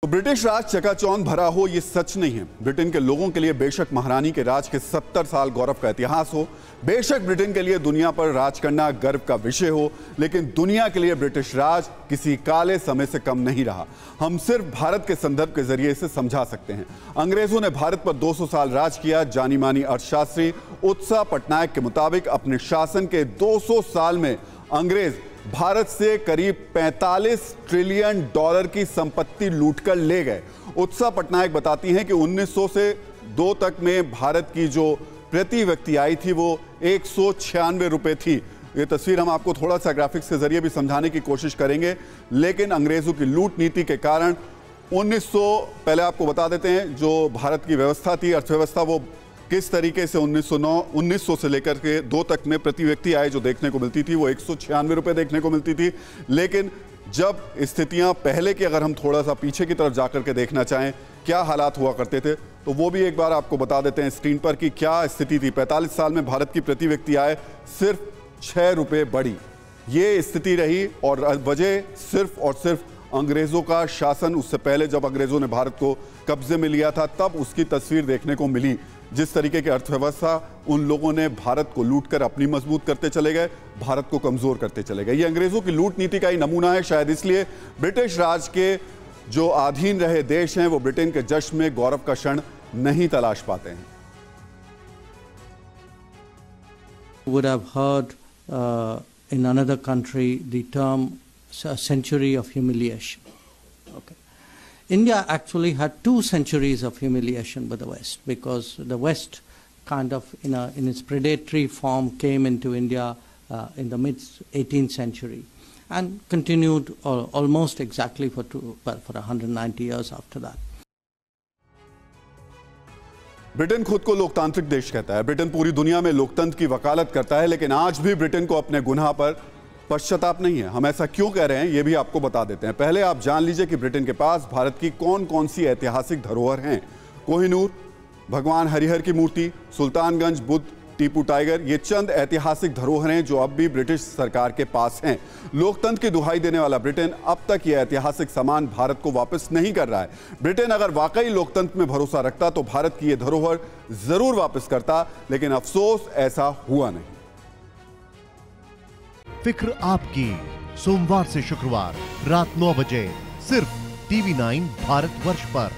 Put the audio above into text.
तो ब्रिटिश राज चकाचौंध भरा हो ये सच नहीं है। ब्रिटेन के लोगों के लिए बेशक महारानी के राज के 70 साल गौरव का इतिहास हो, बेशक ब्रिटेन के लिए दुनिया पर राज करना गर्व का विषय हो, लेकिन दुनिया के लिए ब्रिटिश राज किसी काले समय से कम नहीं रहा। हम सिर्फ भारत के संदर्भ के जरिए इसे समझा सकते हैं। अंग्रेजों ने भारत पर 200 साल राज किया। जानी मानी अर्थशास्त्री उत्साह पटनायक के मुताबिक अपने शासन के 200 साल में अंग्रेज भारत से करीब 45 ट्रिलियन डॉलर की संपत्ति लूटकर ले गए। उत्साह पटनायक बताती हैं कि 1900 से 2 तक में भारत की जो प्रति व्यक्ति आय थी वो 196 रुपए थी। ये तस्वीर हम आपको थोड़ा सा ग्राफिक्स के जरिए भी समझाने की कोशिश करेंगे, लेकिन अंग्रेजों की लूट नीति के कारण 1900 पहले आपको बता देते हैं जो भारत की व्यवस्था थी, अर्थव्यवस्था, वो किस तरीके से 1900 से लेकर के 2 तक में प्रति व्यक्ति आय जो देखने को मिलती थी वो 196 रुपए देखने को मिलती थी। लेकिन जब स्थितियां पहले की अगर हम थोड़ा सा पीछे की तरफ जाकर के देखना चाहें क्या हालात हुआ करते थे, तो वो भी एक बार आपको बता देते हैं स्क्रीन पर कि क्या स्थिति थी। 45 साल में भारत की प्रति व्यक्ति आय सिर्फ 6 रुपए बढ़ी, ये स्थिति रही। और वजह सिर्फ और सिर्फ अंग्रेजों का शासन। उससे पहले जब अंग्रेजों ने भारत को कब्जे में लिया था तब उसकी तस्वीर देखने को मिली। जिस तरीके की अर्थव्यवस्था उन लोगों ने भारत को लूटकर अपनी मजबूत करते चले गए, भारत को कमजोर करते चले गए। ये अंग्रेजों की लूट नीति का ही नमूना है। शायद इसलिए ब्रिटिश राज के जो अधीन रहे देश हैं वो ब्रिटेन के जश्न में गौरव का क्षण नहीं तलाश पाते हैं। Would have heard in another country the term a century of humiliation. Okay. India actually had 2 centuries of humiliation with the West, because the West kind of in its predatory form came into India in the mid-18th century and continued almost exactly for 190 years after that. Britain खुद को लोकतांत्रिक देश कहता है। Britain पूरी दुनिया में लोकतंत्र की वकालत करता है, लेकिन आज भी ब्रिटेन को अपने गुनाह पर पश्चाताप नहीं है। हम ऐसा क्यों कह रहे हैं ये भी आपको बता देते हैं। पहले आप जान लीजिए कि ब्रिटेन के पास भारत की कौन कौन सी ऐतिहासिक धरोहर हैं। कोहिनूर, भगवान हरिहर की मूर्ति, सुल्तानगंज बुद्ध, टीपू टाइगर, ये चंद ऐतिहासिक धरोहर हैं जो अब भी ब्रिटिश सरकार के पास हैं। लोकतंत्र की दुहाई देने वाला ब्रिटेन अब तक ये ऐतिहासिक सामान भारत को वापस नहीं कर रहा है। ब्रिटेन अगर वाकई लोकतंत्र में भरोसा रखता तो भारत की ये धरोहर जरूर वापस करता, लेकिन अफसोस ऐसा हुआ नहीं। फिक्र आपकी, सोमवार से शुक्रवार रात 9 बजे सिर्फ TV9 भारतवर्ष पर।